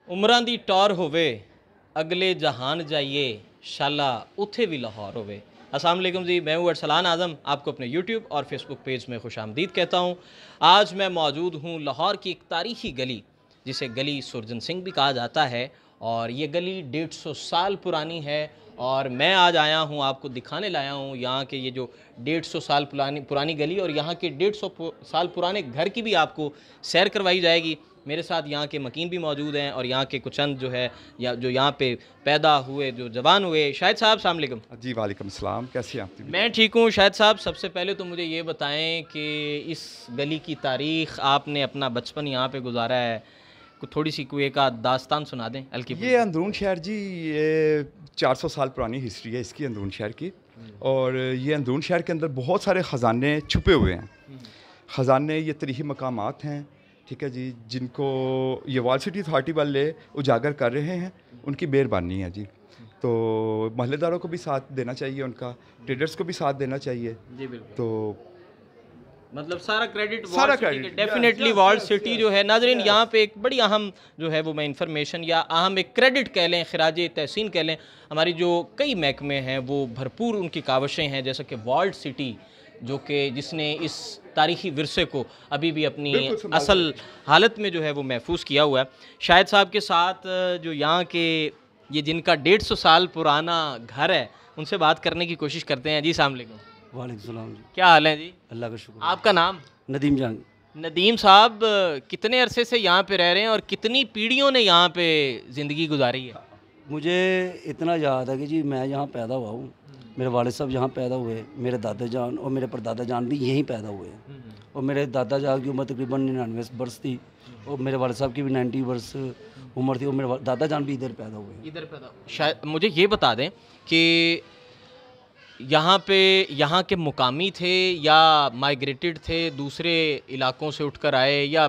उमरां दी टौर होवे अगले जहान जाइए शाला उथे भी लाहौर होवे। अस्सलाम वालेकुम जी, मैं हूँ अरसलान आज़म, आपको अपने यूट्यूब और फेसबुक पेज में खुशामदीद कहता हूँ। आज मैं मौजूद हूँ लाहौर की एक तारीख़ी गली जिसे गली सुरजन सिंह भी कहा जाता है, और ये गली 150 साल पुरानी है। और मैं आज आया हूँ, आपको दिखाने लाया हूँ यहाँ के ये जो 150 साल पुरानी गली और यहाँ के 150 साल पुराने घर की भी आपको सैर करवाई जाएगी। मेरे साथ यहाँ के मकीन भी मौजूद हैं और यहाँ के कुछ अंद जो है या जो यहाँ पे पैदा हुए, जो जवान हुए। शाहिद साहब अस्सलाम वालेकुम। जी वालेकुम सलाम, कैसे हैं आप? मैं ठीक हूँ शाहिद साहब। सबसे पहले तो मुझे ये बताएं कि इस गली की तारीख़, आपने अपना बचपन यहाँ पे गुजारा है, थोड़ी सी कोई एक आध दास्तान सुना दें हल्की। ये अंदरून शहर जी, ये 400 साल पुरानी हिस्ट्री है इसकी, अंदरून शहर की। और ये अंदरून शहर के अंदर बहुत सारे ख़जाने छुपे हुए हैं। ख़जाने ये तारीख़ी मकामात हैं, ठीक है जी, जिनको ये वॉल सिटी अथॉरिटी वाले उजागर कर रहे हैं, उनकी मेहरबानी है जी। तो महल्लेदारों को भी साथ देना चाहिए, उनका ट्रेडर्स को भी साथ देना चाहिए जी बिल्कुल। तो मतलब सारा क्रेडिट डेफिनेटली वर्ल्ड सिटी जो है। नाजरीन, यहाँ पे एक बड़ी अहम जो है वो मैं इंफॉर्मेशन या अहम एक क्रेडिट कह लें, खराज तहसीन कह लें, हमारी जो कई महकमे हैं वो भरपूर उनकी काविशें हैं, जैसे कि वर्ल्ड सिटी जो कि जिसने इस तारीख़ी विरसे को अभी भी अपनी असल हालत में जो है वो महफूज किया हुआ है। शाहिद साहब के साथ जो यहाँ के ये जिनका 150 साल पुराना घर है, उनसे बात करने की कोशिश करते हैं। जी अस्सलाम वालेकुम। वालेकुम सलाम जी। क्या हाल है जी? अल्लाह का शुक्र। आपका नाम? नदीम जंग। नदीम साहब, कितने अरसे से यहाँ पे रह रहे हैं और कितनी पीढ़ियों ने यहाँ पे ज़िंदगी गुजारी है? मुझे इतना याद है कि जी मैं यहाँ पैदा हुआ हूँ, मेरे वालिद साहब यहाँ पैदा हुए, मेरे दादा जान और मेरे परदादा जान भी यहीं पैदा हुए हैं। और मेरे दादा जान की उम्र तकरीबन 99 वर्ष थी और मेरे वालिद साहब की भी 90 वर्ष उम्र थी और मेरे दादा जान भी इधर पैदा हुए। इधर पैदा? शायद मुझे ये बता दें कि यहाँ पे यहाँ के मुकामी थे या माइग्रेटेड थे, दूसरे इलाकों से उठकर आए, या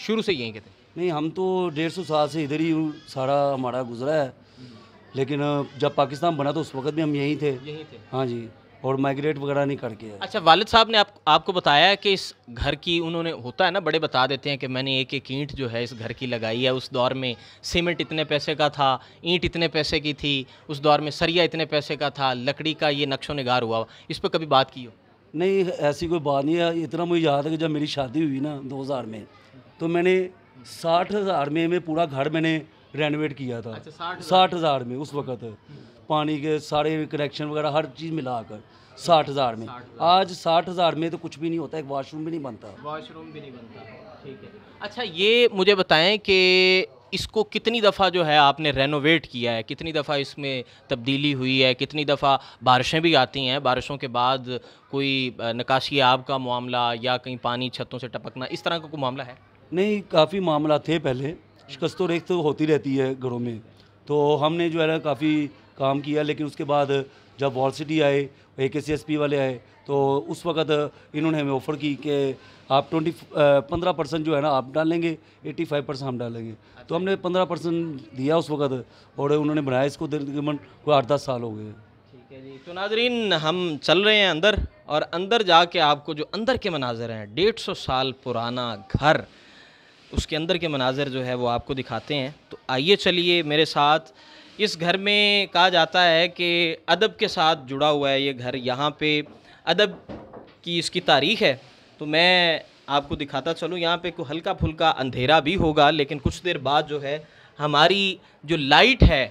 शुरू से यहीं के थे? नहीं, हम तो 150 साल से इधर ही सारा हमारा गुजरा है, लेकिन जब पाकिस्तान बना तो उस वक्त भी हम यहीं थे। हाँ जी, और माइग्रेट वगैरह नहीं करके। अच्छा, वालिद साहब ने आपको बताया कि इस घर की, उन्होंने, होता है ना, बड़े बता देते हैं कि मैंने एक एक ईंट जो है इस घर की लगाई है, उस दौर में सीमेंट इतने पैसे का था, ईंट इतने पैसे की थी, उस दौर में सरिया इतने पैसे का था, लकड़ी का ये नक्शो निगार हुआ। इस पर कभी बात की हो? नहीं, ऐसी कोई बात नहीं है। इतना मुझे याद है कि जब मेरी शादी हुई ना 2000 में, तो मैंने 60,000 में पूरा घर मैंने रेनोवेट किया था। अच्छा, 60,000 में उस वक़्त पानी के सारे कनेक्शन वगैरह हर चीज़ मिलाकर 60,000 में। आज 60,000 में तो कुछ भी नहीं होता, एक वाशरूम भी नहीं बनता। वॉशरूम भी नहीं बनता, ठीक है। अच्छा, ये मुझे बताएं कि इसको कितनी दफ़ा जो है आपने रेनोवेट किया है, कितनी दफ़ा इसमें तब्दीली हुई है, कितनी दफ़ा बारिशें भी आती हैं, बारिशों के बाद कोई निकासी आब का मामला या कहीं पानी छतों से टपकना, इस तरह का कोई मामला है? नहीं, काफ़ी मामला थे पहले, शिकस्त रेख तो होती रहती है घरों में, तो हमने जो है ना काफ़ी काम किया। लेकिन उसके बाद जब वॉल सिटी आए, AKCSP वाले आए, तो उस वक़्त इन्होंने हमें ऑफ़र की कि आप 15% जो है ना आप डालेंगे, 85% हम डालेंगे। तो हमने 15% दिया उस वक़्त, और उन्होंने बनाया इसको तकरीबन कोई 8-10 साल हो गए। ठीक है जी। तो नाजरीन, हम चल रहे हैं अंदर, और अंदर जाके आपको जो अंदर के मनाज़र हैं, 150 साल पुराना घर, उसके अंदर के मनाज़र जो है वो आपको दिखाते हैं। तो आइए चलिए मेरे साथ। इस घर में कहा जाता है कि अदब के साथ जुड़ा हुआ है ये घर, यहाँ पे अदब की इसकी तारीख़ है। तो मैं आपको दिखाता चलूँ। यहाँ पे कोई हल्का फुल्का अंधेरा भी होगा, लेकिन कुछ देर बाद जो है हमारी जो लाइट है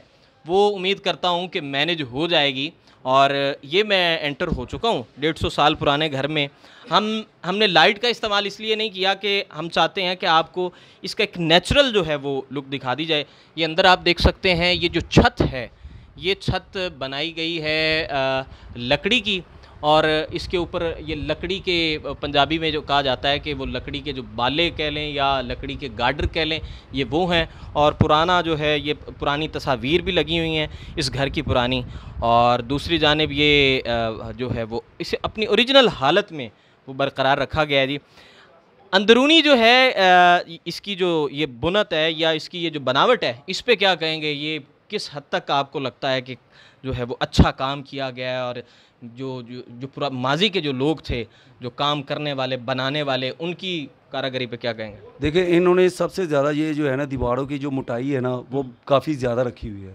वो उम्मीद करता हूँ कि मैनेज हो जाएगी। और ये मैं एंटर हो चुका हूँ 150 साल पुराने घर में। हमने लाइट का इस्तेमाल इसलिए नहीं किया कि हम चाहते हैं कि आपको इसका एक नेचुरल जो है वो लुक दिखा दी जाए। ये अंदर आप देख सकते हैं, ये जो छत है, ये छत बनाई गई है लकड़ी की, और इसके ऊपर ये लकड़ी के, पंजाबी में जो कहा जाता है कि वो लकड़ी के जो बाले कह लें या लकड़ी के गार्डर कह लें, ये वो हैं। और पुराना जो है, ये पुरानी तस्वीर भी लगी हुई हैं इस घर की पुरानी। और दूसरी जानिब ये जो है वो इसे अपनी ओरिजिनल हालत में वो बरकरार रखा गया है जी। अंदरूनी जो है इसकी जो ये बुनत है या इसकी ये जो बनावट है, इस पे क्या कहेंगे? ये किस हद तक आपको लगता है कि जो है वो अच्छा काम किया गया है, और जो जो जो पूरा माजी के जो लोग थे, जो काम करने वाले, बनाने वाले, उनकी कारागरी पे क्या कहेंगे? देखिए, इन्होंने सबसे ज़्यादा ये जो है ना दीवारों की जो मोटाई है ना वो काफ़ी ज़्यादा रखी हुई है।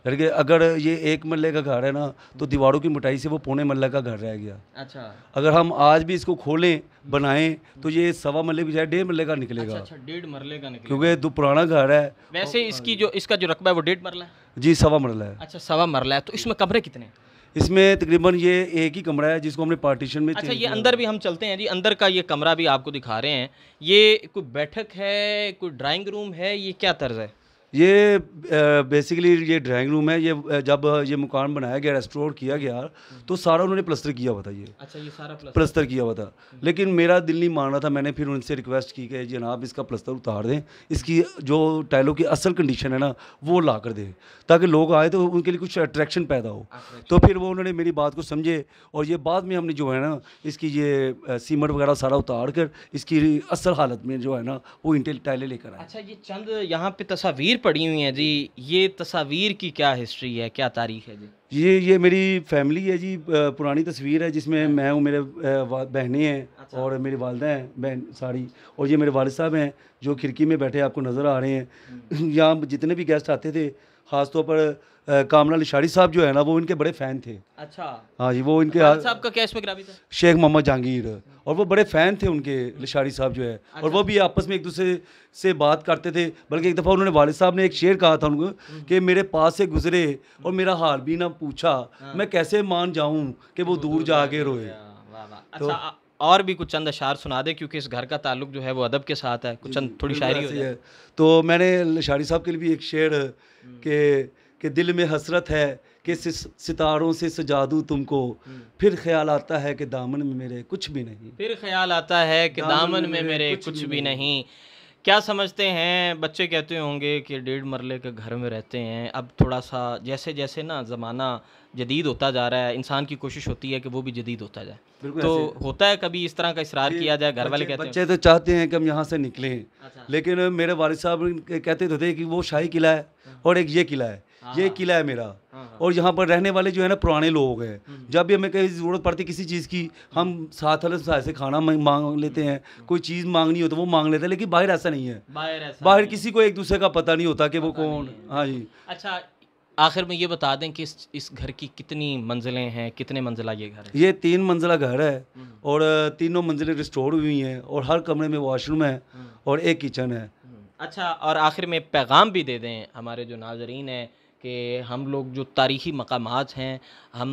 यानी कि अगर ये 1 मरले का घर है ना तो दीवारों की मोटाई से वो पौने मरले का घर रह गया। अच्छा अगर हम आज भी इसको खोलें बनाएं तो ये 1.25 मरले की बजाय 1.5 मरले का निकलेगा। अच्छा, 1.5 मरले का निकलेगा। क्योंकि जो पुराना घर है वैसे इसका जो रकबा है वो 1.5 मरला है। जी 1.25 मरला है। अच्छा, 1.25 मरला है। तो इसमें कमरे कितने हैं? इसमें तकरीबन ये एक ही कमरा है जिसको हमने पार्टीशन में अच्छा, change ये किया। अंदर भी हम चलते हैं जी। अंदर का ये कमरा भी आपको दिखा रहे हैं। ये कोई बैठक है, कोई ड्राइंग रूम है, ये क्या तर्ज है? ये बेसिकली ये ड्राइंग रूम है। ये जब ये मकान बनाया गया, रेस्टोर किया गया तो सारा उन्होंने प्लस्तर किया हुआ था। ये अच्छा, ये सारा प्लस्तर किया हुआ था, लेकिन मेरा दिल नहीं मान रहा था। मैंने फिर उनसे रिक्वेस्ट की कि जनाब इसका प्लस्तर उतार दें, इसकी जो टाइलों की असल कंडीशन है ना वो ला कर दें ताकि लोग आए तो उनके लिए कुछ अट्रैक्शन पैदा हो। तो फिर वो उन्होंने मेरी बात को समझे और ये बाद में हमने जो है ना इसकी ये सीमेंट वगैरह सारा उतार कर इसकी असल हालत में जो है ना वो इंटेल टाइलें लेकर आए। अच्छा, ये चंद यहाँ पे तस्वीर पड़ी हुई हैं जी। ये तस्वीर की क्या हिस्ट्री है, क्या तारीख है जी? ये मेरी फैमिली है जी। पुरानी तस्वीर है जिसमें मैं हूँ, मेरे बहनें हैं और मेरी वालदा हैं बहन सारी, और ये मेरे वालिद साहब हैं जो खिड़की में बैठे आपको नज़र आ रहे हैं। यहाँ जितने भी गेस्ट आते थे, ख़ासतौर पर कामना लिशारी साहब जो है ना वो इनके बड़े फ़ैन थे। अच्छा, हाँ जी, वो इनके वालिद साहब का क्या इसमें ग्रामी था? शेख मोहम्मद जहांगीर, और वो बड़े फ़ैन थे उनके लिशारी साहब जो है। और वो भी आपस में एक दूसरे से बात करते थे। बल्कि एक दफ़ा उन्होंने वालिद साहब ने एक शेर कहा था उनको कि मेरे पास से गुजरे और मेरा हाल भी ना पूछा, मैं कैसे मान जाऊं कि वो दूर जाके रोए। अच्छा, और भी कुछ चंद अशार सुना दे, क्योंकि इस घर का ताल्लुक जो है वो अदब के साथ है। कुछ चंद थोड़ी शायरी हो जाए। तो मैंने लिशारी साहब के लिए भी एक शेर कि दिल में हसरत है कि सितारों से सजा दूं तुमको, फिर ख्याल आता है कि दामन में मेरे कुछ भी नहीं। फिर ख्याल आता है कि दामन में मेरे कुछ भी नहीं। क्या समझते हैं? बच्चे कहते होंगे कि 1.5 मरले के घर में रहते हैं। अब थोड़ा सा जैसे जैसे ना ज़माना जदीद होता जा रहा है, इंसान की कोशिश होती है कि वो भी जदीद होता जाए। तो होता है कभी इस तरह का इसरार किया जाए? घर वाले कहते हैं, बच्चे तो चाहते हैं कि हम यहाँ से निकलें। अच्छा। लेकिन मेरे वालिद साहब कहते तो थे कि वो शाही किला है और एक ये किला है, ये किला है मेरा, और यहाँ पर रहने वाले जो है ना पुराने लोग हैं। जब भी हमें कहीं ज़रूरत पड़ती किसी चीज़ की, हम साथ वाले से खाना मांग लेते हैं, कोई चीज़ मांगनी हो तो वो मांग लेते हैं। लेकिन बाहर ऐसा नहीं है। बाहर किसी को एक दूसरे का पता नहीं होता कि वो कौन। हाँ जी। अच्छा, आखिर में ये बता दें कि इस घर की कितनी मंजिलें हैं, कितने मंजिला ये घर है? ये 3 मंजिला घर है और तीनों मंजिलें रिस्टोर हुई हैं और हर कमरे में वॉशरूम है और एक किचन है। अच्छा, और आखिर में पैगाम भी दे दें हमारे जो नाजरीन हैं कि हम लोग जो तारीख़ी मकामात हैं, हम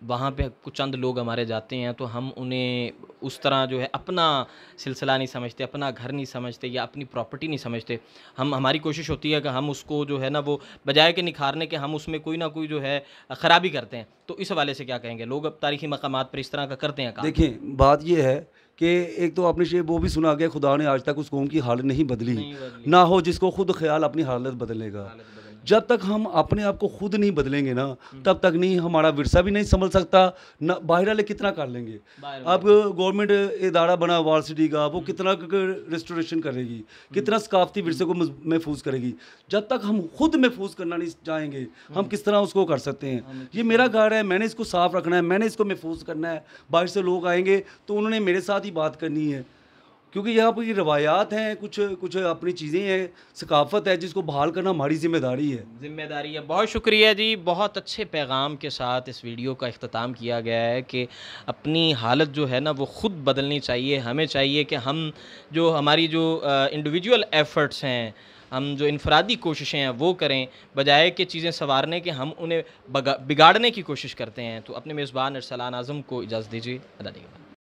वहाँ पे कुछ चंद लोग हमारे जाते हैं तो हम उन्हें उस तरह जो है अपना सिलसिला नहीं समझते, अपना घर नहीं समझते या अपनी प्रॉपर्टी नहीं समझते। हमारी कोशिश होती है कि हम उसको जो है ना वो बजाय के निखारने के हम उसमें कोई ना कोई जो है ख़राबी करते हैं। तो इस हवाले से क्या कहेंगे? लोग अब तारीख़ी मकामात पर इस तरह का करते हैं काम। देखिए, बात ये है कि एक तो आपने शेर वो भी सुना गया, खुदा ने आज तक उस कौम की हालत नहीं बदली, ना हो जिसको खुद ख्याल अपनी हालत बदलेगा। जब तक हम अपने आप को खुद नहीं बदलेंगे ना तब तक नहीं हमारा विरसा भी नहीं संभल सकता। ना बाहर वाले कितना कर लेंगे। अब गवर्नमेंट इदारा बना वॉल सिटी का, वो कितना रेस्टोरेशन करेगी, कितना सकाफती विरसे को महफूज करेगी। जब तक हम खुद महफूज करना नहीं चाहेंगे हम किस तरह उसको कर सकते हैं। ये मेरा घर है, मैंने इसको साफ़ रखना है, मैंने इसको महफूज करना है। बाहर से लोग आएंगे तो उन्होंने मेरे साथ ही बात करनी है, क्योंकि यहाँ पर ये रवायात हैं, कुछ अपनी चीज़ें हैं, सकाफ़त है जिसको बहाल करना हमारी ज़िम्मेदारी है। बहुत शुक्रिया जी। बहुत अच्छे पैगाम के साथ इस वीडियो का इख्तिताम किया गया है कि अपनी हालत जो है ना वो ख़ुद बदलनी चाहिए। हमें चाहिए कि हम जो हमारी जो इंडिविजुअल एफ़र्ट्स हैं, हम जो इनफरादी कोशिशें हैं वो करें, बजाय कि चीज़ें संवारने के हम उन्हें बिगाड़ने की कोशिश करते हैं। तो अपने मेज़बान अरसलान आज़म को इजाज़त दीजिए। अदा